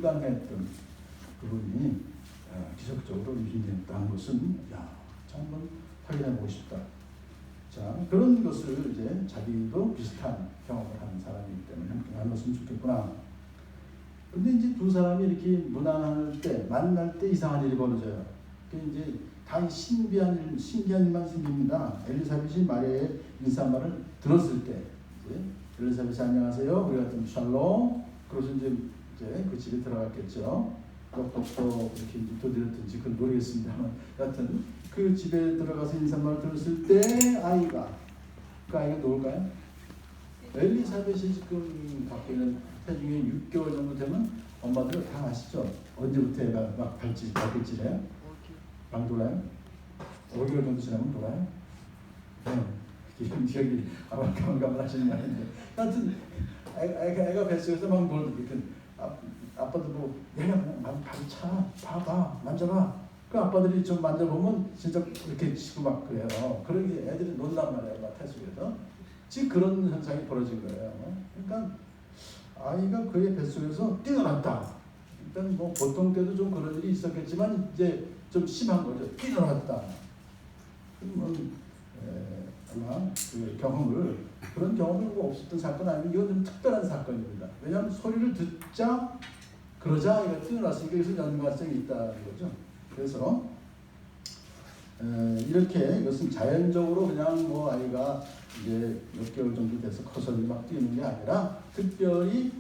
불가능했던 그분이 기적적으로 유진됐다는 것은 참 한번 확인해보고 싶다. 자, 그런 것을 이제 자기도 비슷한 경험을 하는 사람이기 때문에 함께 나눴으면 좋겠구나. 근데 이제 두 사람이 이렇게 무난할 때, 만날 때 이상한 일이 벌어져요. 그 이제 다 신기한 일만 생깁니다. 엘리사벳이 마리아의 인사말을 들었을 때, 엘리사벳이 안녕하세요. 우리 같은 샬롬. 그래서 이제 그 집에 들어갔겠죠. 똑똑똑 이렇게 두드렸든지 그건 모르겠습니다만, 여하튼 그 집에 들어가서 인사말을 들었을 때 그 아이가 누굴까요? 엘리사벳이 지금 갖고 있는 태중에 6개월 정도 되면 엄마들 다 아시죠? 언제부터 애가 막 발길질해요? 막 돌아요? 5개월 정도 지나면 돌아요? 네. 기억이 아마 가물가물하시는 말인데, 하여튼 애가 뱃속에서 막 놀던 아빠도 뭐 얘가 발이 차, 봐봐, 만져봐. 그 아빠들이 좀 만져보면 진짜 이렇게 치고 막 그래요. 그러게 애들이 논단 말이에요, 막 태속에서. 지금 그런 현상이 벌어진 거예요. 그러니까 아이가 그의 뱃속에서 뛰어났다. 일단 뭐 보통 때도 좀 그런 일이 있었겠지만 이제 좀 심한 거죠. 뛰어났다. 아마 그 그런 경험을 없었던 사건 아니면 이건 좀 특별한 사건입니다. 왜냐하면 소리를 듣자 그러자 아이가 뛰어났으니까 여기서 연관성이 있다는 거죠. 그래서 이렇게 이것은 자연적으로 그냥 뭐 아이가 이제 몇 개월 정도 돼서 커서 막 뛰는 게 아니라 특별히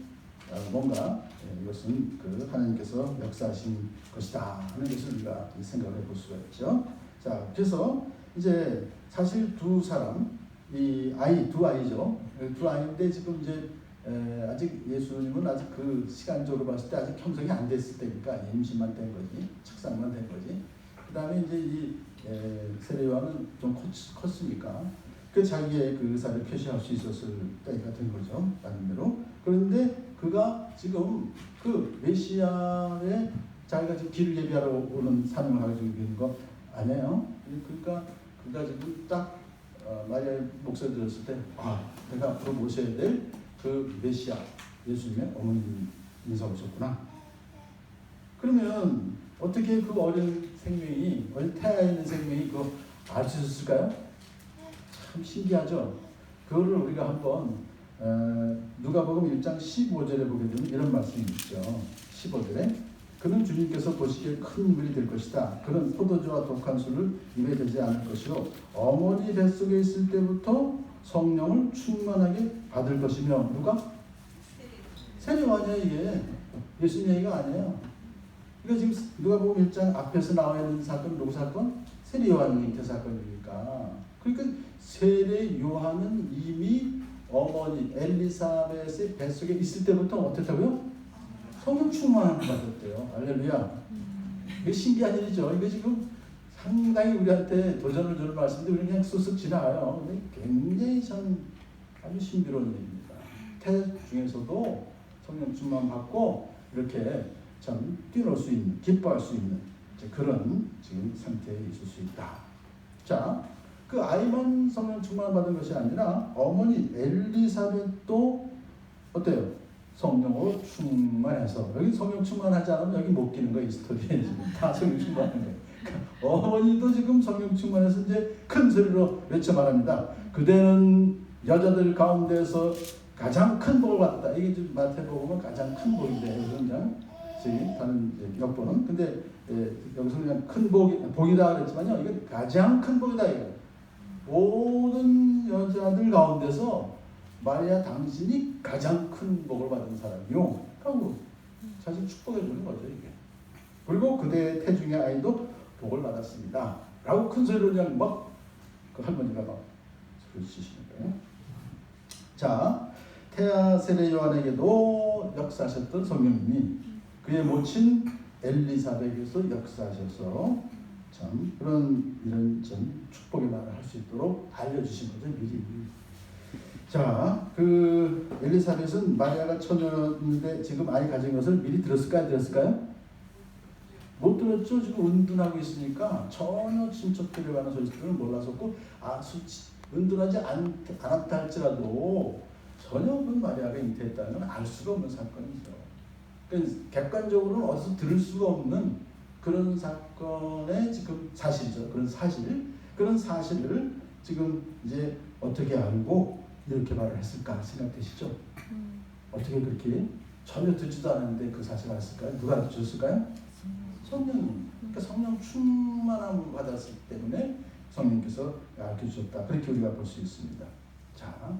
뭔가 이것은 그 하나님께서 역사하신 것이다 하는 것을 우리가 생각을 해볼 수가 있죠. 자, 그래서 이제 사실 두 사람, 두 아이죠. 두 아이인데 지금 이제 아직 예수님은 아직 그 시간적으로 봤을 때 아직 형성이 안 됐을 때니까 임신만 된 거지, 착상만 된 거지. 그 다음에 이제 이 세례 요한은 좀 컸으니까 그 자기의 그 의사를 표시할 수 있었을 때가 된 거죠, 나름대로. 그런데 그가 지금 그 메시아의 자기가 지금 길을 예비하러 오는 사명을 가지고 있는 거 아니에요. 그러니까 그가 지금 딱 마리아의 목소리 들었을 때 내가 앞으로 모셔야 될 그 메시아 예수님의 어머님 인사 오셨구나. 그러면 어떻게 그 어린 생명이, 태아에 있는 생명이 그거 알 수 있었을까요? 참 신기하죠. 그거를 우리가 한번 누가복음 1장 15절에 보게 되면 이런 말씀이 있죠. 15절에 그는 주님께서 보시기에 큰 인물이 될 것이다. 그는 포도주와 독한 술을 입에 대지 않을 것이요 어머니 뱃속에 있을 때부터 성령을 충만하게 받을 것이며. 누가? 세례요한이야. 이게 예수님 얘기가 아니에요. 그러니까 지금 누가복음 1장 앞에서 나와 있는 사건 누구 사건? 세례요한 잉태 사건이니까. 그러니까 세례요한은 이미 어머니 엘리사벳의 뱃속에 있을 때부터 어땠다고요? 성령 충만함을 받았대요. 할렐루야. 이게 신기한 일이죠. 이게 지금 상당히 우리한테 도전을 주는 말씀인데 우리는 그냥 쑥쑥 지나가요. 근데 굉장히 아주 신비로운 일입니다. 태자 중에서도 성령 충만 받고 이렇게 참 뛰놀 수 있는, 기뻐할 수 있는 그런 지금 상태에 있을 수 있다. 자, 그 아이만 성령 충만 받은 것이 아니라 어머니 엘리사벳도 어때요? 성령으로 충만해서. 여기 성령 충만하지 않으면 여기 못 끼는 거예요. 이 스토리에 지금 다 성령 충만한 거예요. 어머니도 지금 성령 충만해서 이제 큰 소리로 외쳐 말합니다. 그대는 여자들 가운데서 가장 큰 복을 받았다. 이게 지금 마태복음은 가장 큰 복인데 그냥 다른 역보는. 근데 여기서 그냥 큰 복이다 그랬지만요. 이건 가장 큰 복이다 이거. 모든 여자들 가운데서 마리아 당신이 가장 큰 복을 받은 사람이요. 하고 사실 축복해 주는 거죠 이게. 그리고 그대의 태중의 아이도 복을 받았습니다. 라고 큰 소리로 그냥 막 그 할머니가 막 소리 치시는 거예요. 자, 태아 세례 요한에게도 역사하셨던 성령님이 그의 모친 엘리사벳에서 역사하셔서 참 이런 좀 축복의 말을 할 수 있도록 알려주신 거죠 미리. 자, 그 엘리사벳은 마리아가 처녀인데 지금 아이 가진 것을 미리 들었을까요? 들었을까요? 못 들었죠. 지금 은둔하고 있으니까 전혀 친척들에 관한 소식들을 몰랐었고, 은둔하지 않았다 할지라도 전혀 그 마리아가 잉태했다는 건 알 수가 없는 사건이죠. 객관적으로는 어디서 들을 수가 없는 그런 사건의 지금 사실이죠. 그런 사실을 지금 이제 어떻게 알고 이렇게 말을 했을까 생각되시죠? 어떻게 그렇게 전혀 듣지도 않았는데 그 사실을 알았을까요? 누가 알려줬을까요? 성령님. 그러니까 성령 충만함을 받았기 때문에 성령께서 알려주셨다. 그렇게 우리가 볼 수 있습니다. 자,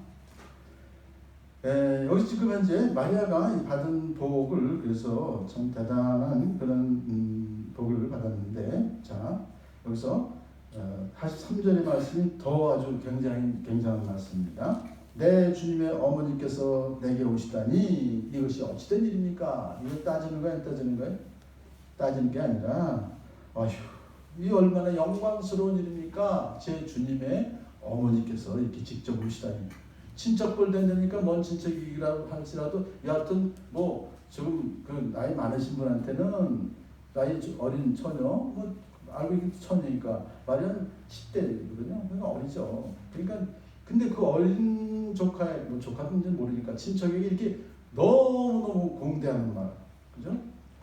여기서 지금 현재 마리아가 받은 복을 그래서 참 대단한 그런 복을 받았는데, 자 여기서 43절의 말씀이 더 아주 굉장한 말씀입니다. 내 주님의 어머니께서 내게 오시다니 이것이 어찌된 일입니까? 이거 따지는 거야, 안 따지는 거야? 따지는 게 아니라, 어휴, 이 얼마나 영광스러운 일입니까? 제 주님의 어머니께서 이렇게 직접 오시다니. 친척들 되니까 먼 친척이라고 할지라도 여하튼 뭐 지금 그 나이 많으신 분한테는 나이 어린 처녀, 뭐 알고 있는 처녀니까 말은 10대거든요. 그러니까 어리죠. 그러니까 근데 그 어린 조카의 뭐 조카인지는 모르니까 친척에게 이렇게 너무너무 공대하는 말, 그죠?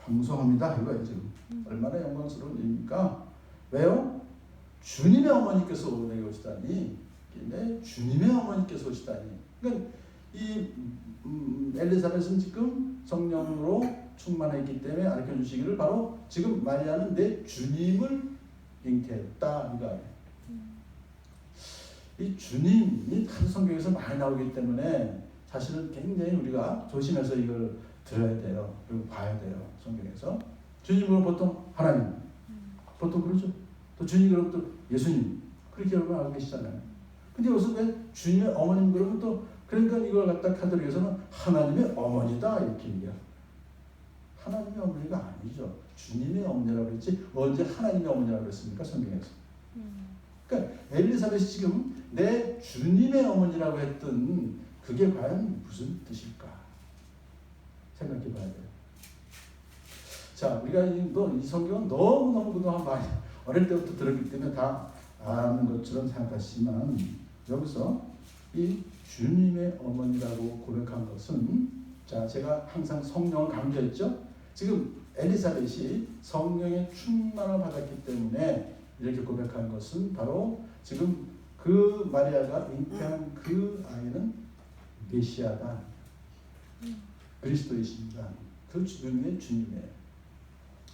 방송합니다 이거예요 지금. 얼마나 영광스러운 일입니까? 왜요? 주님의 어머니께서 내게 오시다니. 네, 주님의 어머니께서 오시다니. 그러니까 이 엘리사벳은 지금 성령으로 충만했기 때문에 가르쳐 주시기를 바로 지금 마리아는 내 주님을 잉태했다 이거. 이 주님이 다른 성경에서 많이 나오기 때문에 사실은 굉장히 우리가 조심해서 이걸 들어야 돼요. 그리고 봐야 돼요. 성경에서 주님으로 보통 하나님, 보통 그러죠. 또 주님으로 또 예수님 그렇게 여러분 알고 계시잖아요. 근데 여기서 왜 주님의 어머님 그러면 또 그러니까 이걸 갖다 카드로 해서는 하나님의 어머니다 이렇게 얘기해요. 하나님의 어머니가 아니죠. 주님의 어머니라고 그랬지 언제 하나님의 어머니라고 그랬습니까 성경에서. 그러니까 엘리사벳이 지금 내 주님의 어머니라고 했던 그게 과연 무슨 뜻일까 생각해 봐야 돼요. 자, 우리가 이 성경은 너무너무 그동안 많이 어릴 때부터 들었기 때문에 다 아는 것처럼 생각하시지만 여기서 이 주님의 어머니라고 고백한 것은, 자 제가 항상 성령을 강조했죠. 지금 엘리사벳이 성령의 충만을 받았기 때문에 이렇게 고백한 것은 바로 지금 그 마리아가 잉태한 그 아이는 메시아다, 그리스도이십니다. 그 주님이에요.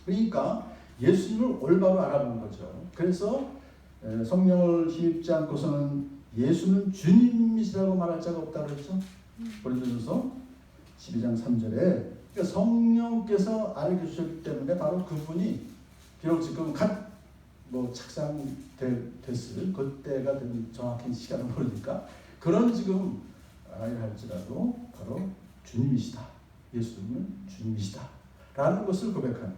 그러니까 예수님을 올바로 알아본 거죠. 그래서 성령을 힘입지 않고서는 예수는 주님이시라고 말할 자가 없다고 그랬죠. 고린도전서 12장 3절에 그러니까 성령께서 알려주셨기 때문에 바로 그분이 비록 지금 뭐 착상됐을 그때가 된 정확한 시간을 모르니까 그런 지금 아이를 할지라도 바로 주님이시다. 예수님은 주님이시다. 라는 것을 고백하는.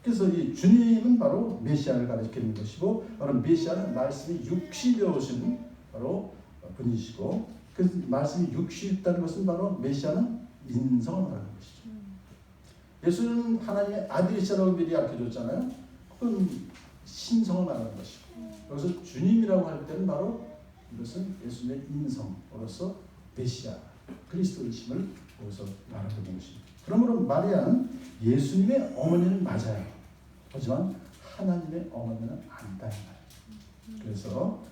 그래서 이 주님은 바로 메시아를 가리키는 것이고, 바로 메시아는 말씀이 육신되어 오신 바로 분이시고, 그 말씀이 육신있다는 것은 바로 메시아는 인성을 말하는 것이죠. 예수는 하나님의 아들이시라고 미리 알려줬잖아요. 그건 신성을 말하는 것이고, 여기서 주님이라고 할 때는 바로 이것은 예수님의 인성으로서 메시아, 그리스도이심을 여기서 말하는 것입니다. 그러므로 마리아는 예수님의 어머니는 맞아요. 하지만 하나님의 어머니는 아니다. 그래서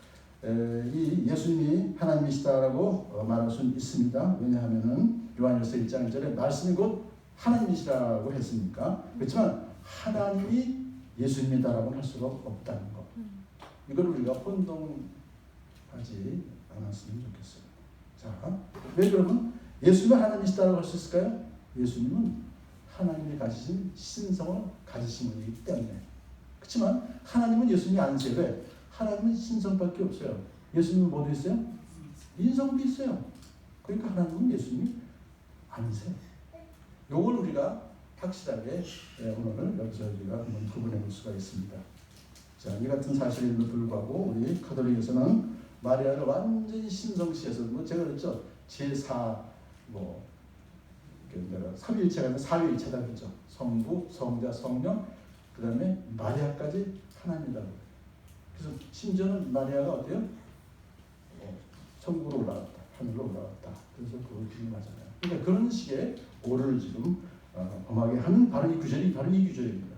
이 예수님이 하나님이시다라고 말할 수 있습니다. 왜냐하면은 요한일서 1장 1절에 말씀이 곧 하나님이시라고 했으니까. 그렇지만 하나님이 예수님이다라고는 할 수가 없다는 것. 이걸 우리가 혼동하지 않았으면 좋겠어요. 자, 왜 그러면 예수님은 하나님이시다라고 할 수 있을까요? 예수님은 하나님이 가지신 신성을 가지신 분이기 때문에. 그렇지만 하나님은 예수님이 아니세요. 왜? 하나님은 신성밖에 없어요. 예수님은 뭐도 있어요? 인성도 있어요. 그러니까 하나님은 예수님이 아니세요. 요걸 우리가 확실하게 오늘 여기서 우리가 한번 구분해 볼 수가 있습니다. 자, 이 같은 사실에도 불구하고 우리 가톨릭에서는 마리아를 완전히 신성시해서 뭐 제가 그랬죠. 제4 뭐 삼위일체가 아니라 사위일체다 그랬죠. 성부, 성자, 성령, 그 다음에 마리아까지 하나님이라고. 그래서 심지어는 마리아가 어때요? 천국으로 올라갔다, 하늘로 올라갔다. 그래서 그걸 맞아요. 그러니까 그런 식의 오를 지금 범하게 하는 바로 이 구절입니다.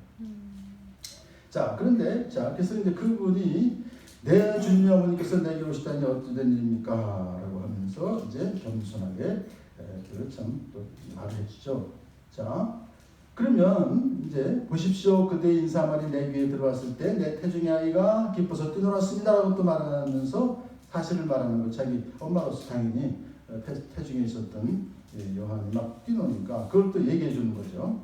자, 그런데 그래서 이제 그분이 내 주님의 어머니께서 내게 오시다니 어찌된 일입니까? 라고 하면서 이제 겸손하게 참 또 말을 해주죠. 자, 그러면 이제 보십시오. 그대의 인사말이 내 귀에 들어왔을 때 내 태중의 아이가 기뻐서 뛰놀았습니다. 라고 또 말하면서 사실을 말하는 거. 자기 엄마로서 당연히 태중에 있었던 요한이 막 뛰노니까 그걸 또 얘기해 주는 거죠.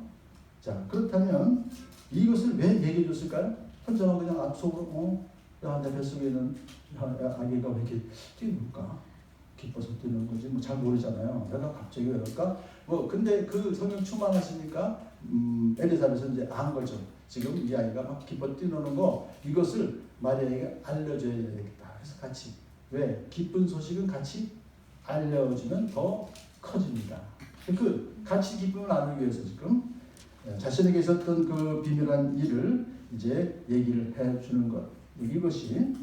자, 그렇다면 이것을 왜 얘기해 줬을까요? 혼자만 그냥 앞속으로 내 뱃속에는 아기가 왜 이렇게 뛰는가? 기뻐서 뛰는 건지 뭐 잘 모르잖아요. 내가 갑자기 왜 그럴까? 뭐 근데 그 성령 충만하시니까 엘리사벳은 이제 안 거죠. 지금 이 아이가 막 기뻐 뛰노는 거 이것을 마리아에게 알려줘야 되겠다. 그래서 같이 왜 기쁜 소식은 같이 알려주면 더 커집니다. 그 같이 기쁨을 나누기 위해서 지금 자신에게 있었던 그 비밀한 일을 이제 얘기를 해주는 것. 이것이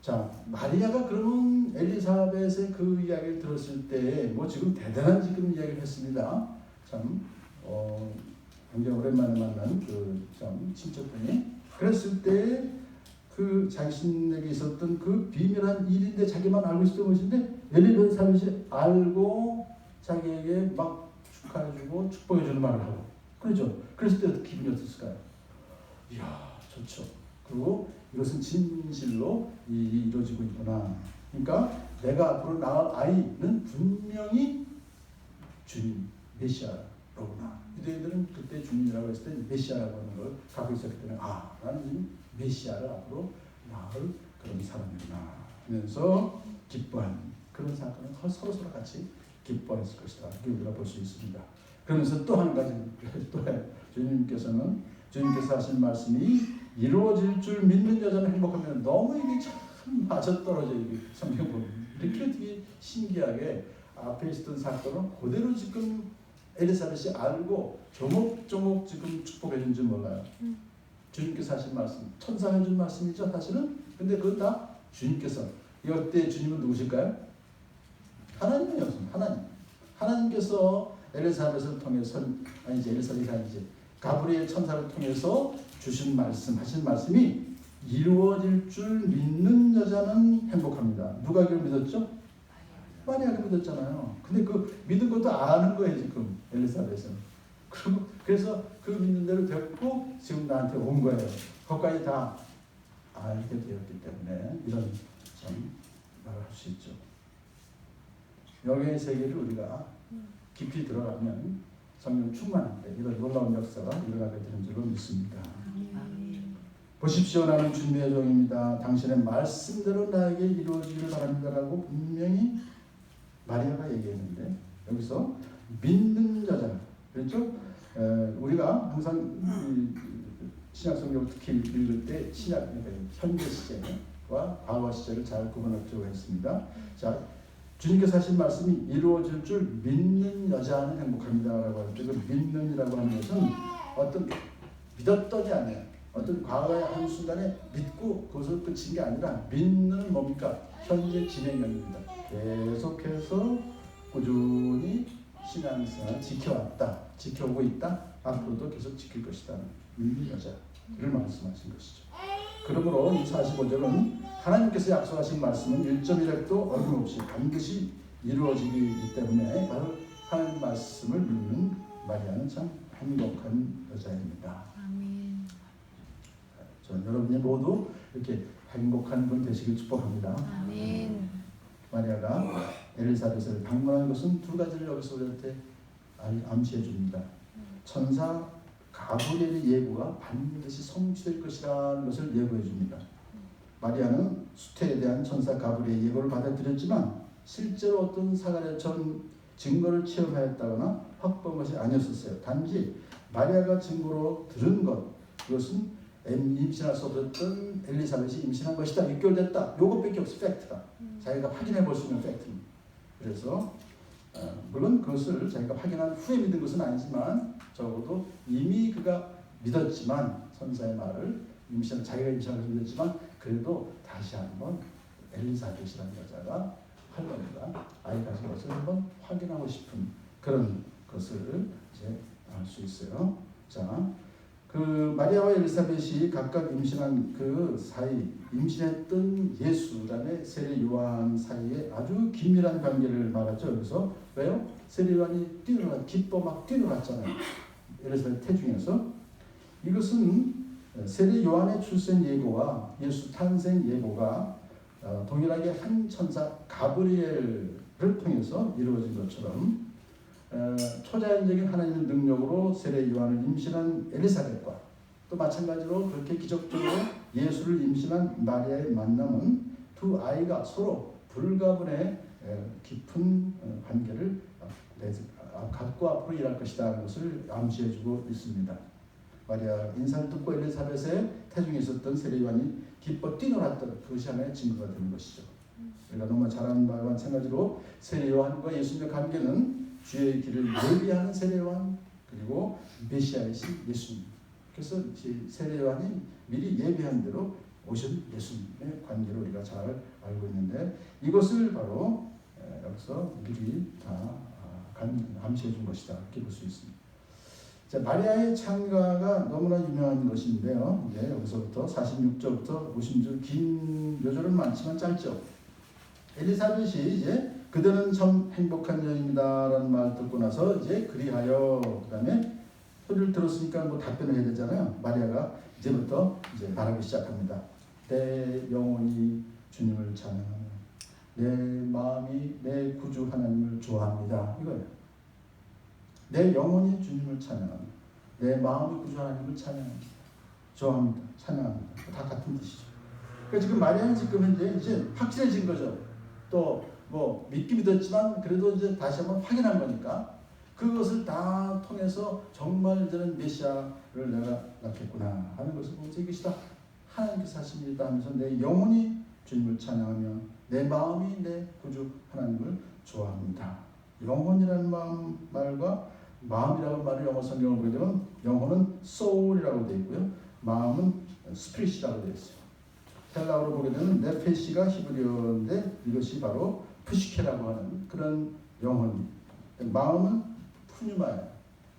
자 마리아가 그러면 엘리사벳의 그 이야기를 들었을 때 뭐 지금 대단한 지금 이야기를 했습니다. 참 굉장히 오랜만에 만난 그 참 친척분이 그랬을 때 그 자신에게 있었던 그 비밀한 일인데 자기만 알고 있었던 것인데 엘리사벳이 알고 자기에게 막 축하해주고 축복해주는 말을 하고 그렇죠. 그랬을 때 기분이 어땠을까요? 이야 좋죠. 그리고 이것은 진실로 이루어지고 있구나. 그러니까 내가 앞으로 낳을 아이는 분명히 주님 메시아로구나. 유대인들은 그때 주님이라고 했을 때 메시아라고 하는 걸 갖고 있었기 때문에 나는 메시아를 앞으로 낳을 그런 사람이구나 하면서 기뻐하는 그런 사건은 서로 같이 기뻐했을 것이다. 이렇게 우리가 볼 수 있습니다. 그러면서 또 한 가지 또 주님께서 하신 말씀이 이루어질 줄 믿는 여자는 행복하면 너무 이게 참 맞아떨어져 이게 성경 보면 이렇게 되게 신기하게 앞에 있었던 사건은 그대로 지금 엘리사벳이 알고 조목조목 지금 축복해 준 줄 몰라요. 주님께서 하신 말씀, 천사가 해준 말씀이죠 사실은. 근데 그건 다 주님께서. 이때 주님은 누구실까요? 하나님이었습니다. 하나님께서 엘리사벳을 통해서 엘리사벳이 아니지 가브리엘 천사를 통해서 주신 말씀, 하신 말씀이 이루어질 줄 믿는 여자는 행복합니다. 누가 그걸 믿었죠? 마리아가 믿었잖아요. 근데 그 믿은 것도 아는 거예요 지금 엘리사벳은. 그래서 그 믿는 대로 됐고 지금 나한테 온 거예요. 그것까지 다 알게 되었기 때문에 이런 참 말을 할 수 있죠. 영의 세계를 우리가 깊이 들어가면 성령 충만한데 이런 놀라운 역사가 일어나게 되는 줄로 믿습니다. 보십시오. 나는 주님의 종입니다. 당신의 말씀대로 나에게 이루어지기를 바랍니다라고 분명히 마리아가 얘기했는데 여기서 믿는 여자 그렇죠? 우리가 항상 신약 성경을 특히 읽을 때 신약 현재 시제와 과거 시제를 잘 구분하려고 했습니다. 자, 주님께서 하신 말씀이 이루어질 줄 믿는 여자는 행복합니다라고 하는데 그 믿는이라고 하는 것은 어떤 믿었던이 아니에요. 어떤 과거의 한순간에 믿고 그것을 끝인 게 아니라 믿는 뭡니까? 현재 진행형입니다. 계속해서 꾸준히 신앙생활을 지켜오고 있다. 앞으로도 계속 지킬 것이다. 믿는 여자를 말씀하신 것이죠. 그러므로 이 45절은 하나님께서 약속하신 말씀은 1.1핵도 어김없이 반드시 이루어지기 때문에 바로 하나님 말씀을 믿는 마리아는 참 행복한 여자입니다. 아멘. 저는 여러분이 모두 이렇게 행복한 분 되시길 축복합니다. 아멘. 마리아가 엘리사벳을 방문한 것은 두 가지를 여기서 우리한테 암시해 줍니다. 천사 가브리엘의 예고가 반드시 성취될 것이라는 것을 예고해 줍니다. 마리아는 수태에 대한 천사 가브리엘의 예고를 받아들였지만 실제로 어떤 사가랴처럼 증거를 체험하였다거나 확보한 것이 아니었었어요. 단지 마리아가 증거로 들은 것, 그것은 임신할 수 없었던 엘리사벳이 임신한 것이다. 6개월 됐다. 요것밖에 없어. 팩트가. 자기가 확인해 볼 수 있는 팩트입니다. 그래서 물론 그것을 자기가 확인한 후에 믿은 것은 아니지만 적어도 이미 그가 믿었지만 선사의 말을 자기가 임신한 것을 믿었지만 그래도 다시 한번 엘리사벳이라는 여자가 할머니가 아이 가진 것을 한번 확인하고 싶은 그런 것을 이제 알 수 있어요. 자, 그 마리아와 엘리사벳이 각각 임신한 그 사이, 임신했던 예수 그다음에 세례 요한 사이에 아주 긴밀한 관계를 말하죠. 그래서 왜요? 세례 요한이 기뻐 막 뛰놀았잖아요. 엘리사벳 태중에서. 이것은 세례 요한의 출생 예고와 예수 탄생 예고가 동일하게 한 천사 가브리엘을 통해서 이루어진 것처럼 초자연적인 하나님의 능력으로 세례 요한을 임신한 엘리사벳과 또 마찬가지로 그렇게 기적적으로 예수를 임신한 마리아의 만남은 두 아이가 서로 불가분의 깊은 관계를 갖고 앞으로 일할 것이다 하는 것을 암시해주고 있습니다. 마리아 인사를 듣고 엘리사벳의 태중에 있었던 세례 요한이 기뻐 뛰놀았던 그것이 하나의 증거가 되는 것이죠. 우리가 너무 잘 아는 바와 마찬가지로 세례 요한과 예수님의 관계는 주의 길을 예비하는 세례 요한 그리고 메시아이신 예수님. 그래서 세례 요한이 미리 예비한 대로 오신 예수님의 관계를 우리가 잘 알고 있는데 이것을 바로 여기서 미리 다 암시해 준 것이다 이렇게 볼 수 있습니다. 자, 마리아의 찬가가 너무나 유명한 것인데요. 이제 여기서부터 46절부터 50절 긴 묘절은 많지만 짧죠. 엘리사벳이 이제 그대는 참 행복한 여인이다라는 말 듣고 나서 이제 그리하여 그다음에 소리를 들었으니까 뭐 답변을 해야 되잖아요. 마리아가 이제부터 이제 말하기 시작합니다. 내 영혼이 주님을 찬양하며 내 마음이 내 구주 하나님을 좋아합니다. 이거예요. 내 영혼이 주님을 찬양합니다. 내 마음이 구주 하나님을 찬양합니다. 좋아합니다. 찬양합니다. 다 같은 뜻이죠. 그러니까 지금 마리아는 지금 현재 이제 확실해진 거죠. 또 뭐 믿기 믿었지만 그래도 이제 다시 한번 확인한 거니까 그것을 다 통해서 정말 이제는 메시아를 내가 낳겠구나 하는 것을 보면서 이것이다 하나님께서 하십니다 하면서 내 영혼이 주님을 찬양하며 내 마음이 내 구주 하나님을 좋아합니다. 영혼이라는 말과 마음이라는 말을 영어 성경을 보게 되면 영혼은 soul이라고 되어 있고요. 마음은 spirit이라고 되어 있어요. 헬라어로 보게 되면 네페시가 히브리어인데 이것이 바로 푸시케라고 하는 그런 영혼. 마음은 푸뉴마예요.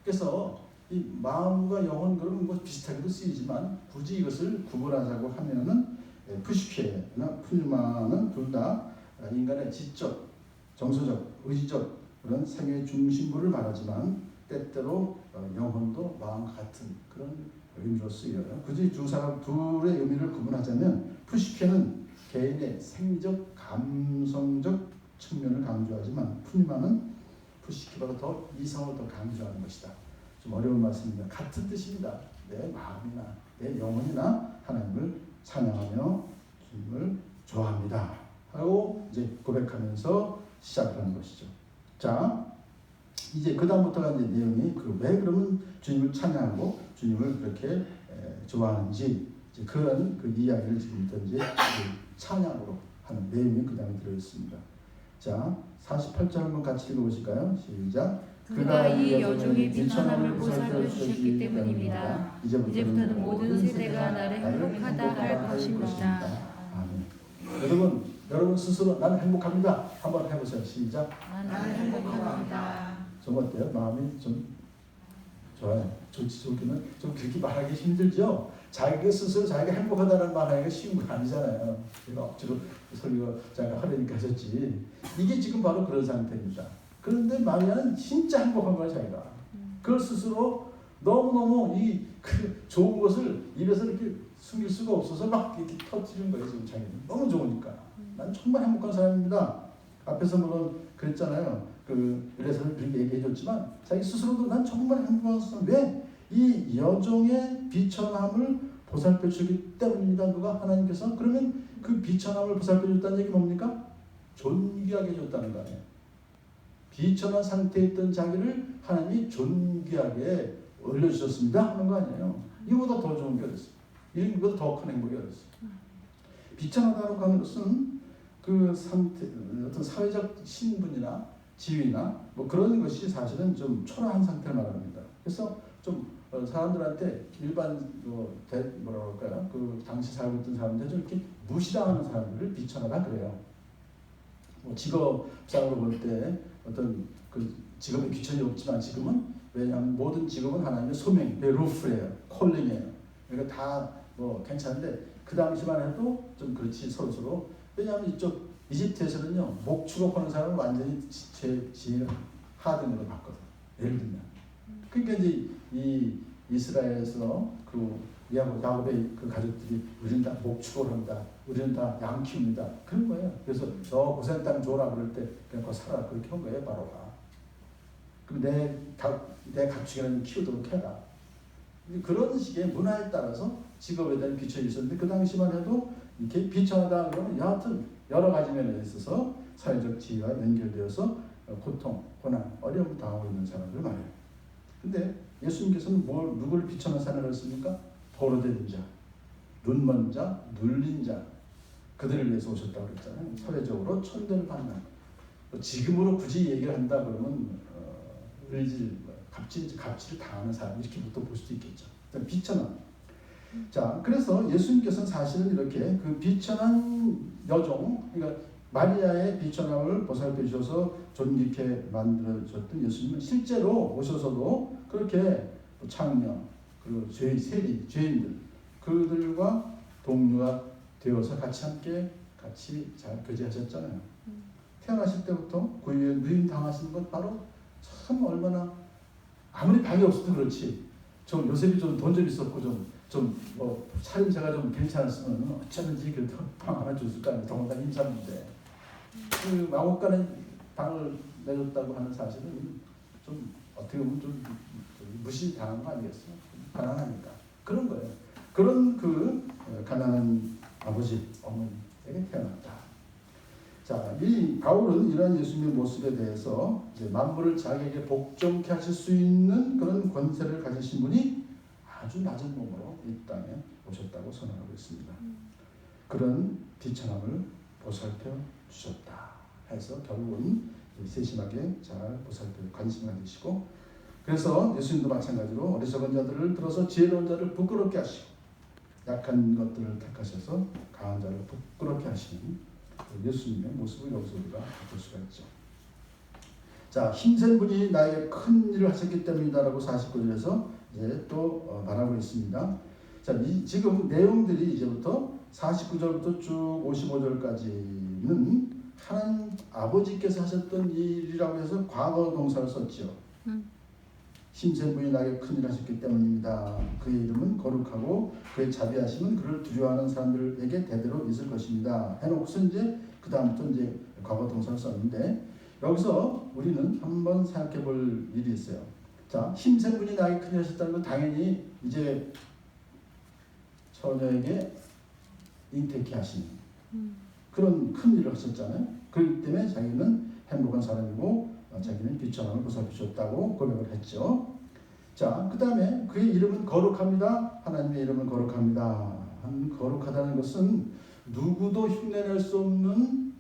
그래서 이 마음과 영혼 그러면 뭐 비슷하게도 쓰이지만 굳이 이것을 구분하자고 하면은 푸시케나 푸뉴마는 둘 다 인간의 지적, 정서적, 의지적 그런 생애의 중심부를 말하지만 때때로 영혼도 마음과 같은 그런 의미로 쓰여요. 굳이 두 사람 둘의 의미를 구분하자면 푸시케는 개인의 생리적, 감성적 측면을 강조하지만 푸니마는 푸시케보다 더 이성을 더 강조하는 것이다. 좀 어려운 말씀입니다. 같은 뜻입니다. 내 마음이나 내 영혼이나 하나님을 찬양하며 주님을 좋아합니다. 하고 이제 고백하면서 시작하는 것이죠. 자, 이제 그 다음부터가 이제 내용이 왜 그러면 주님을 찬양하고 주님을 그렇게 좋아하는지 이제 그런 그 이야기를 지금부터 이제 찬양으로 하는 내용이 그 다음에 들어 있습니다. 자, 48절 한번 같이 읽어보실까요? 시작. 그가 이 여종의 비천함을 보살펴 주셨기 때문입니다. 이제부터는 모든 세대가 나를 행복하다 할 것입니다. 아멘. 여러분 스스로 나는 행복합니다. 한번 해보세요. 시작. 나는 행복합니다. 좀 어때요? 마음이 좀 좋아요. 좋기는 좀 그렇게 말하기 힘들죠. 자기가 스스로 자기가 행복하다는 말하기가 쉬운 거 아니잖아요. 제가 억지로 설교자가 하려니까 하셨지. 이게 지금 바로 그런 상태입니다. 그런데 마리아는 진짜 행복한 거야 자기가. 그걸 스스로 너무너무 그 좋은 것을 입에서 이렇게 숨길 수가 없어서 막 이렇게 터뜨리는 거예요 지금 자기는. 너무 좋으니까. 난 정말 행복한 사람입니다. 앞에서 물론 그랬잖아요. 그래서 그렇게 얘기해줬지만 자기 스스로도 난 정말 행복한 사람. 왜? 이 여종의 비천함을 보살펴주기 때문입니다. 누가? 하나님께서. 그러면 그 비천함을 보살펴줬다는 얘기 뭡니까? 존귀하게 해줬다는 거 아니에요. 비천한 상태에 있던 자기를 하나님이 존귀하게 올려주셨습니다 하는 거 아니에요. 이거보다 더 좋은 게 어딨어요. 이거보다 더 큰 행복이 어딨어요. 비천하다고 하는 것은 그 상태, 어떤 사회적 신분이나 지위나 뭐 그런 것이 사실은 좀 초라한 상태를 말합니다. 그래서 좀 사람들한테 일반 뭐라고 할까요? 그 당시 살고 있던 사람들 좀 이렇게 무시당하는 사람들을 비천하다 그래요. 뭐 직업상으로 볼 때 어떤 그 직업의 귀천이 없지만 지금은 왜냐하면 모든 직업은 하나님의 소명, 루프예요, 콜링이에요. 그러니까 다 뭐 괜찮은데 그 당시만 해도 좀 그렇지 서로. 왜냐하면 이쪽 이집트에서는요 목축업 하는 사람은 완전히 제일 하등으로 봤거든. 예를 들면. 그러니까 이제 이 이스라엘에서 그 야곱의 그 가족들이 우리는 다 목축을 한다, 우리는 다 양 키웁니다. 그런 거예요. 그래서 너 고생 땅 줘라 그럴 때 그냥 거 사라 그렇게 한 거예요, 바로가. 그럼 내 가축이라는 키우도록 해라. 그런 식의 문화에 따라서 직업에 대한 비천이 있었는데 그 당시만 해도 이렇게 비천하다 그러면 여하튼 여러 가지 면에 있어서 사회적 지위와 연결되어서 고통, 고난, 어려움을 당하고 있는 사람들 말이에요. 근데 예수님께서는 누구를 비천한 사람을 했습니까? 포로된 자, 눈먼 자, 눌린 자, 그들을 위해서 오셨다고 그랬잖아요. 사회적으로 천대를 받는. 지금으로 굳이 얘기를 한다 그러면 갑질을 당하는 사람 이렇게부터 볼 수도 있겠죠. 비천한. 자, 그래서 예수님께서는 사실은 이렇게 그 비천한 여종, 그러니까 마리아의 비천함을 보살펴 주셔서 존귀케 만들어졌던 예수님은 실제로 오셔서도 그렇게 창녀, 그리고 죄인들, 그들과 동료가 되어서 같이 잘 교제하셨잖아요. 태어나실 때부터 구유에 누임 당하시는 것 바로 참 얼마나 아무리 방이 없어도 그렇지. 좀 요셉이 좀 돈 좀 있었고 뭐 차림새가 좀 괜찮았으면 어쩌든지 그래도 방 하나 줬을 거 아니에요. 더군다나 임산부인데. 그 마곡간에 방을 내줬다고 하는 사실은 좀 어떻게 보면 좀 무시당한 거 아니겠어요? 가난하니까. 그런 거예요. 그런 그 가난한 아버지, 어머니에게 태어났다. 자, 이 바울은 이러한 예수님의 모습에 대해서 이제 만물을 자기에게 복종케 하실 수 있는 그런 권세를 가지신 분이 아주 낮은 몸으로 이 땅에 오셨다고 선언하고 있습니다. 그런 비천함을 보살펴 주셨다 해서 결국은 세심하게 잘 보살펴 관심을 가지시고, 그래서 예수님도 마찬가지로 어리석은 자들을 들어서 지혜로운 자를 부끄럽게 하시고 약한 것들을 택하셔서 강한 자를 부끄럽게 하시는 예수님의 모습을 여기서 우리가 볼 수가 있죠. 자, 힘센 분이 나에게 큰 일을 하셨기 때문이다라고 49절에서 이제 또 말하고 있습니다. 자, 지금 내용들이 이제부터 49절부터 쭉 55절까지는 하나님 아버지께서 하셨던 일이라고 해서 과거 동사를 썼죠. 힘센 분이 나에게 큰 일을 하셨기 때문입니다. 그의 이름은 거룩하고 그의 자비하심은 그를 두려워하는 사람들에게 대대로 있을 것입니다. 해놓고서 이제 그 다음부터 이제 과거 동사를 썼는데, 여기서 우리는 한번 생각해 볼 일이 있어요. 자, 힘센 분이 나에게 큰 일을 하셨다는 건 당연히 이제 처녀에게 잉태케 하신 그런 큰 일을 하셨잖아요. 그렇기 때문에 자기는 행복한 사람이고 자기는 비천함을 보살펴 주셨다고 고백을 했죠. 자, 그 다음에 그의 이름은 거룩합니다. 하나님의 이름은 거룩합니다. 거룩하다는 것은 누구도 흉내낼 수 없는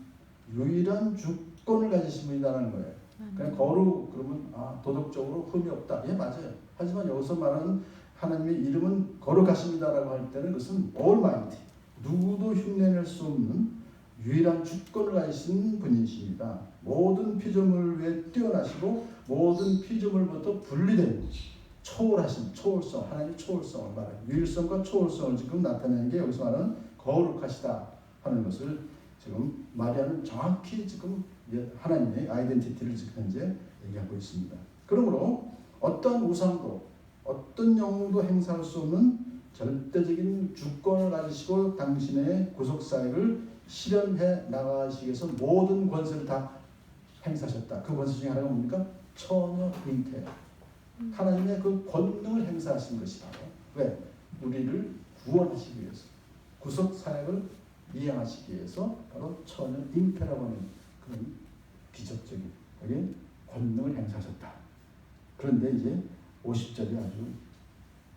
유일한 주권을 가지신 분이라는 거예요. 그냥 거룩 그러면 도덕적으로 흠이 없다. 예, 맞아요. 하지만 여기서 말하는 하나님의 이름은 거룩하십니다라고 할 때는 그것은 almighty, 누구도 흉내낼 수 없는 유일한 주권을 가지신 분이십니다. 모든 피조물을 위해 뛰어나시고 모든 피조물부터 분리된 초월하신 초월성, 하나님의 초월성을 말해요. 유일성과 초월성을 지금 나타내는 게 여기서 말하는 거룩하시다 하는 것을 지금 마리아는 정확히 지금 하나님의 아이덴티티를 지금 현재 얘기하고 있습니다. 그러므로 어떤 우상도 어떤 영웅도 행사할 수 없는 절대적인 주권을 가지시고 당신의 구속사역을 실현해 나가시기 위해서 모든 권세를 다 행사하셨다. 그 권세 중에 하나가 뭡니까? 처녀 잉태. 하나님의 그 권능을 행사하신 것이 바로 왜? 우리를 구원하시기 위해서, 구속사역을 이행하시기 위해서 바로 처녀 잉태라고 하는 그런 기적적인 권능을 행사하셨다. 그런데 이제 50절이 아주,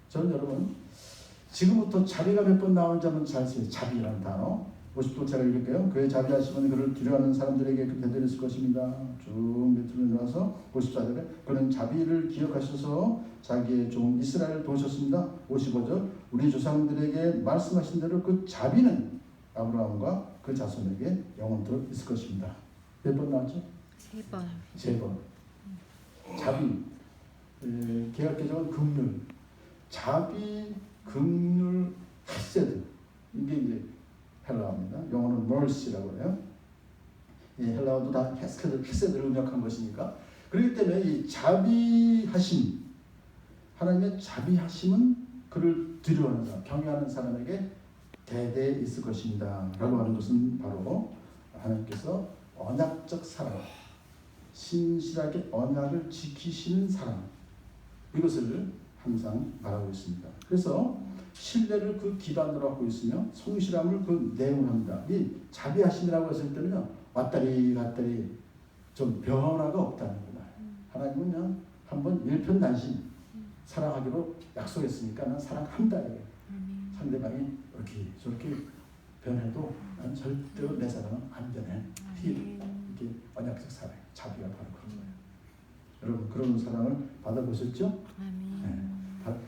저는 여러분 지금부터 자비가 몇 번 나오는지 한번 잘 쓰세요. 자비라는 단어. 50절 제가 읽을게요. 그의 자비하심은 그를 두려워하는 사람들에게 그 대대로 있을 것입니다. 쭉 밑으로 내려와서 54절에 그는 자비를 기억하셔서 자기의 종 이스라엘을 도우셨습니다. 55절 우리 조상들에게 말씀하신 대로 그 자비는 아브라함과 그 자손에게 영원토록 있을 것입니다. 몇 번 나왔죠? 3번. 3번. 자비. 개혁개정은 긍휼, 자비, 긍휼, 헤세드, 이게 이제 헬라어입니다. 영어는 mercy라고 해요. 헬라어도 다 헤세드를 음역한 것이니까. 그렇기 때문에 이 자비하심, 하나님의 자비하심은 그를 두려워하는 사람, 경외하는 사람에게 대대에 있을 것입니다 라고 하는 것은 바로 하나님께서 언약적 사랑, 신실하게 언약을 지키시는 사랑, 이것을 항상 말하고 있습니다. 그래서 신뢰를 그 기반으로 하고 있으며 성실함을 그 내용을 합니다. 이 자비하심이라고 했을 때는요, 왔다리 갔다리 좀 변화가 없다는 거예요. 하나님은 그냥 한번 일편단심 사랑하기로 약속했으니까 난 사랑한다. 상대방이 이렇게 저렇게 변해도 난 절대로 내 사랑은 안 변해. 이게 언약적 사랑, 자비가 바로 그런 거예요. 여러분 그런 사랑을 받아보셨죠? 네.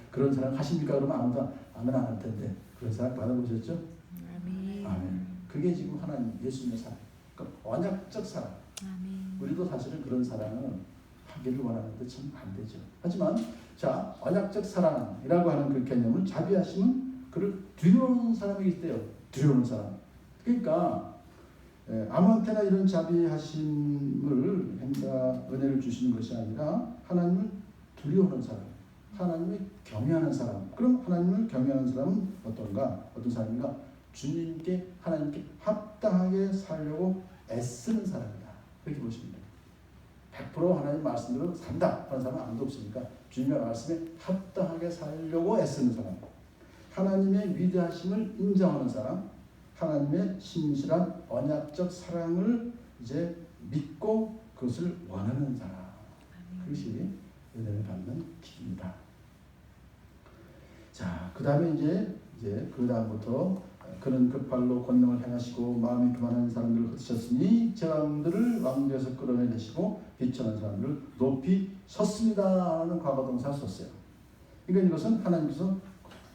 그런 사랑 하십니까? 그러면 아무나 안 할 텐데 그런 사랑 받아보셨죠? 아멘. 그게 지금 하나님 예수님의 사랑. 그러니까 언약적 사랑. 우리도 사실은 그런 사랑을 하기를 원하는데 참 안 되죠. 하지만 자, 언약적 사랑이라고 하는 그 개념을 자비하심은 그를 두려워하는 사람에게 있대요. 두려워하는 사람. 그러니까 아무한테나 이런 자비하심을 은혜를 주시는 것이 아니라 하나님을 두려워하는 사람, 하나님을 경외하는 사람. 그럼 하나님을 경외하는 사람은 어떤가? 어떤 사람인가? 주님께 하나님께 합당하게 살려고 애쓰는 사람이다. 그렇게 보시면 돼요. 100% 하나님 말씀대로 산다 하는 사람은 아무도 없으니까 주님의 말씀에 합당하게 살려고 애쓰는 사람, 하나님의 위대하심을 인정하는 사람, 하나님의 신실한 언약적 사랑을 이제 믿고 그것을 원하는 사람, 그것이 은혜를 받는 길입니다. 자, 그 다음에 이제 그 다음부터 그는 그 발로 권능을 행하시고 마음이 교만한 사람들을 흩으셨으니 제왕들을 왕좌에서 끌어내시고 비천한 사람들을 높이 섰습니다 하는 과거동사를 썼어요. 그러니까 이것은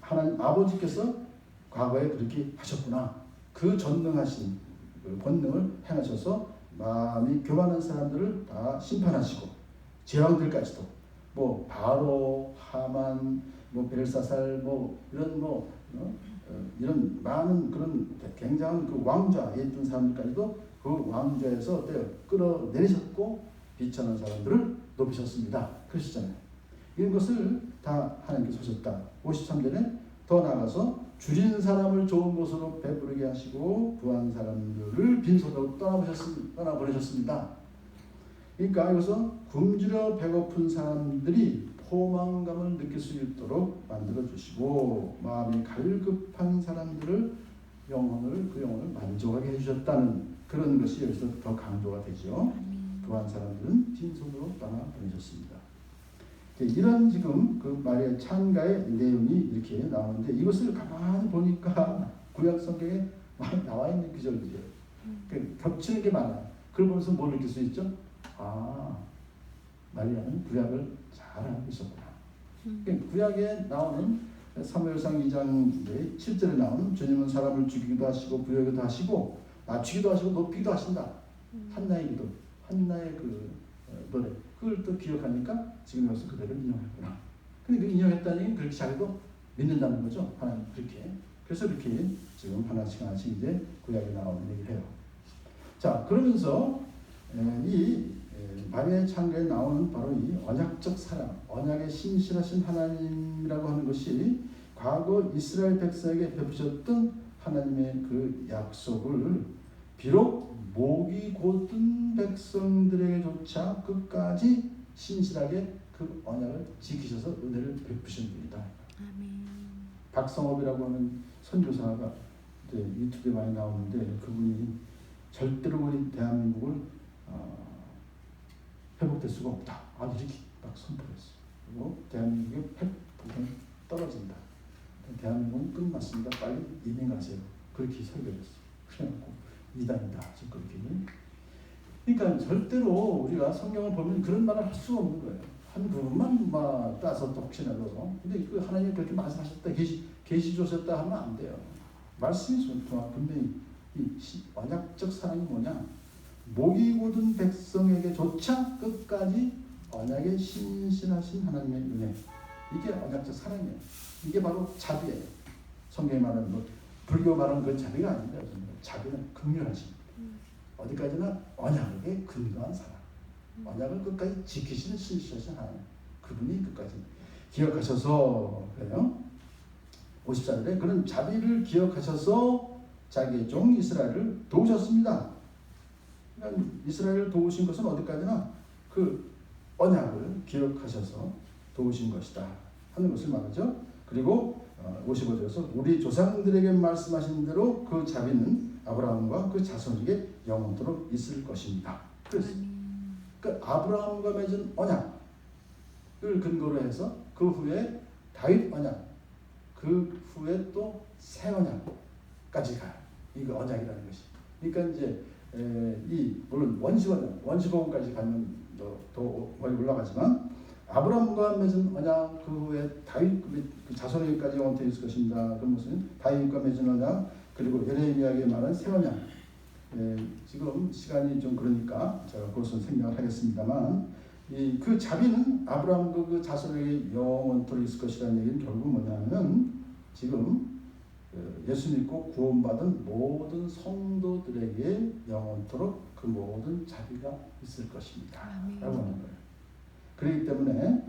하나님 아버지께서 과거에 그렇게 하셨구나. 그 전능하신 그 권능을 행하셔서 마음이 교만한 사람들을 다 심판하시고 제왕들까지도 뭐 바로, 하만, 뭐 벨사살, 뭐 이런 많은 그런 굉장한 그 왕좌에 있던 사람들까지도 그 왕좌에서 어때요? 끌어내리셨고 비천한 사람들을 높이셨습니다. 그러시잖아요. 이런 것을 다 하나님께서 하셨다. 53절에 더 나아가서 줄인 사람을 좋은 곳으로 배부르게 하시고 부한 사람들을 빈손으로 떠나보내셨습니다. 그러니까 여기서 굶주려 배고픈 사람들이 포만감을 느낄 수 있도록 만들어주시고 마음이 갈급한 사람들을 그 영혼을 만족하게 해주셨다는 그런 것이 여기서 더 강조가 되죠. 부한 사람들은 빈손으로 떠나보내셨습니다. 이런 지금 그 말의 찬가의 내용이 이렇게 나오는데 이것을 가만히 보니까 구약 성경에 많이 나와 있는 구절이에요. 겹치는 게 많아요. 그걸 보면서 뭘 느낄 수 있죠? 아, 마리아는 구약을 잘 알고 있었구나. 구약에 나오는 사무엘상 2장 7절에 나오는 주님은 사람을 죽이기도 하시고 부여기도 하시고 낮추기도 하시고 높이기도 하신다. 한나의 기도, 한나의 그 노래, 그걸 또 기억하니까 지금 여기서 그대로 인용했구나. 근데 그 인용했다는 얘기는 그렇게 자기도 믿는다는 거죠. 하나님 그렇게. 그래서 이렇게 지금 하나씩 이제 구약에 나오는 얘기를 해요. 자, 그러면서 이 마리아의 창가에 나오는 바로 이 언약적 사랑, 언약의 신실하신 하나님이라고 하는 것이 과거 이스라엘 백성에게 베푸셨던 하나님의 그 약속을 비록 목이 곧은 백성들에게조차 끝까지 신실하게 그 언약을 지키셔서 은혜를 베푸신 분이다. 아멘. 박성업이라고 하는 선교사가 이제 유튜브에 많이 나오는데 그분이 절대로 우리 대한민국을 회복될 수가 없다. 이렇게 막 선포했어요. 그리고 대한민국의 획폭은 떨어진다. 대한민국은 끝났습니다. 빨리 이민 가세요. 그렇게 설교했어요. 그래갖고 이단이다. 그렇게. 그러니까 절대로 우리가 성경을 보면 그런 말을 할 수가 없는 거예요. 한 부분만 따서 혹시나도. 근데 그 하나님이 그렇게 말씀하셨다, 계시 주셨다 하면 안 돼요. 말씀이 분명히 이 언약적 사랑이 뭐냐? 목이 곧은 백성에게조차 끝까지 언약의 신실하신 하나님의 은혜, 이게 언약적 사랑이에요. 이게 바로 자비예요. 성경에 말하는 뭐 불교 말하는 그 자비가 아닙니다. 자비는 긍휼하심. 어디까지나 언약에 근거한 사랑. 언약을 끝까지 지키시는 신실하신 하나님. 그분이 끝까지 기억하셔서 그래요. 54절에 그는 자비를 기억하셔서 자기의 종 이스라엘을 도우셨습니다. 그러니까 이스라엘을 도우신 것은 어디까지나 그 언약을 기억하셔서 도우신 것이다 하는 것을 말하죠. 그리고 55절에서 우리 조상들에게 말씀하신 대로 그 자비는 아브라함과 그 자손에게 영원토록 있을 것입니다. 그래서 그 아브라함과 맺은 언약을 근거로 해서 그 후에 다윗 언약, 그 후에 또 새 언약까지 가요. 이거 언약이라는 것이. 그러니까 이제 물론 원시 언약, 원시복음까지 가면 더 멀리 올라가지만 아브라함과 맺은 언약, 그 후에 다윗 그 자손에게까지 영원토록 있을 것입니다. 그런 것은 다윗과 맺은 언약, 그리고 예레미야에게 말한 새 언약. 지금 시간이 좀 그러니까 제가 그것은 생략을 하겠습니다만, 그 자비는 아브라함과 그 자손에게 영원토록 있을 것이라는 얘기는 결국 뭐냐면 지금 예수 믿고 구원받은 모든 성도들에게 영원토록 그 모든 자비가 있을 것입니다. 라고 하는 거예요. 그렇기 때문에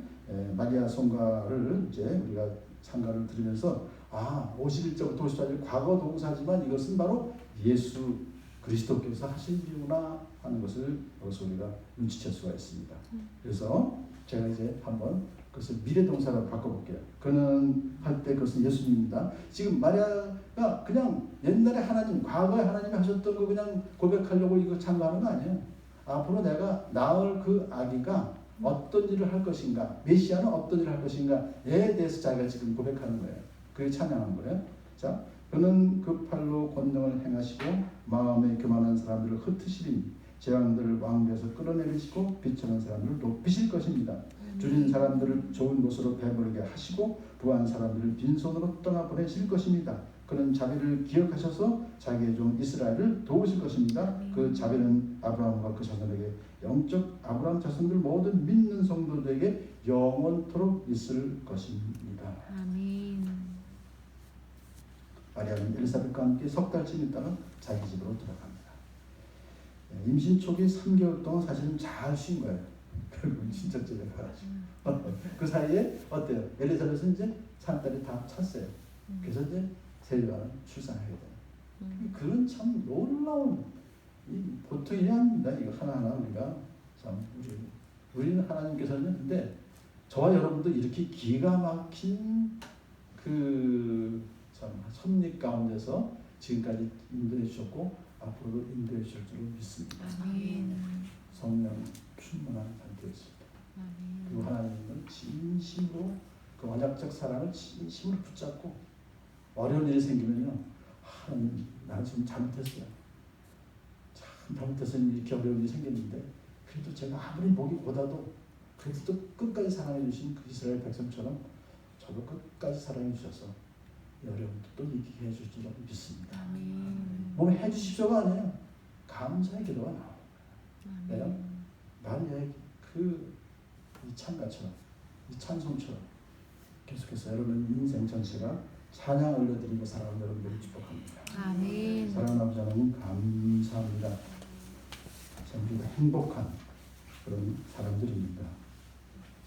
마리아 성가를 이제 우리가 찬가를 들으면서 51절부터 54절 과거 동사지만 이것은 바로 예수 그리스도께서 하신 일이구나 하는 것을 여기서 우리가 눈치챌 수가 있습니다. 그래서 제가 이제 한번 그것을 미래 동사로 바꿔볼게요. 그는 할 때 그것은 예수님입니다. 지금 마리아가 그냥 옛날에 하나님, 과거에 하나님이 하셨던 거 그냥 고백하려고 이거 참가하는 거 아니에요. 앞으로 내가 낳을 그 아기가 어떤 일을 할 것인가, 메시아는 어떤 일을 할 것인가에 대해서 자기가 지금 고백하는 거예요. 그게 찬양한 거예요. 자, 그는 그 팔로 권능을 행하시고 마음에 교만한 사람들을 흩으시리니 재앙들을 왕비에서 끌어내리시고 비천한 사람들을 높이실 것입니다. 줄인 사람들을 좋은 곳으로 배부르게 하시고 부한 사람들을 빈손으로 떠나보내실 것입니다. 그는 자비를 기억하셔서 자기의 종 이스라엘을 도우실 것입니다. 그 자비는 아브라함과 그 자손에게 영적 아브라함 자손들 모든 믿는 성도들에게 영원토록 있을 것입니다. 아멘. 마리아는 엘리사벳과 함께 석 달쯤 있다가 자기 집으로 들어갑니다. 임신 초기 3개월 동안 사실은 잘 쉰 거예요. 결국은 친척집에 가가지고 그 사이에 어때요? 엘리사벳은 이제 산딸이 다 찼어요. 그래서 이제 세리와는 출산하게 돼요. 그런 참 놀라운 보통 일이 아닙니다. 이거 하나하나 우리가 참 우리는 하나님께서는 근데 저와 여러분도 이렇게 기가 막힌 그 참 섭리 가운데서 지금까지 인도해 주셨고 앞으로도 인도해 주실 줄 믿습니다. 성령 충만한 상태였습니다. 그리고 하나님은 진심으로 그 언약적 사랑을 진심으로 붙잡고 어려운 일이 생기면요, 하나님 나 지금 잘못했어요. 참 잘못해서 이렇게 어려운 일이 생겼는데 그래도 제가 아무리 목이 고다도 그래도 또 끝까지 사랑해 주신 그 이스라엘 백성처럼 저도 끝까지 사랑해 주셔서 이 어려움도 또 이기게 해줄 줄 믿습니다. 몸에 해주십시오가 아니에요. 감사의 기도가 나옵니다. 왜요? 마리아의 이 찬가처럼, 이 찬송처럼 계속해서 여러분 인생 전체가 찬양 올려드리고 사랑하는 여러분들을 축복합니다. 아멘. 사랑하는 아버지 하나님 감사합니다. 참 우리가 행복한 그런 사람들입니다.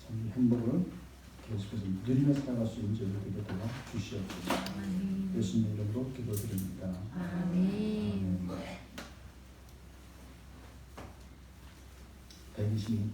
참 이 행복을 계속해서 누리며 살아갈 수 있는 저희들 되게 도와 주시옵소서. 예수님 이름으로 기도드립니다. 아멘. 120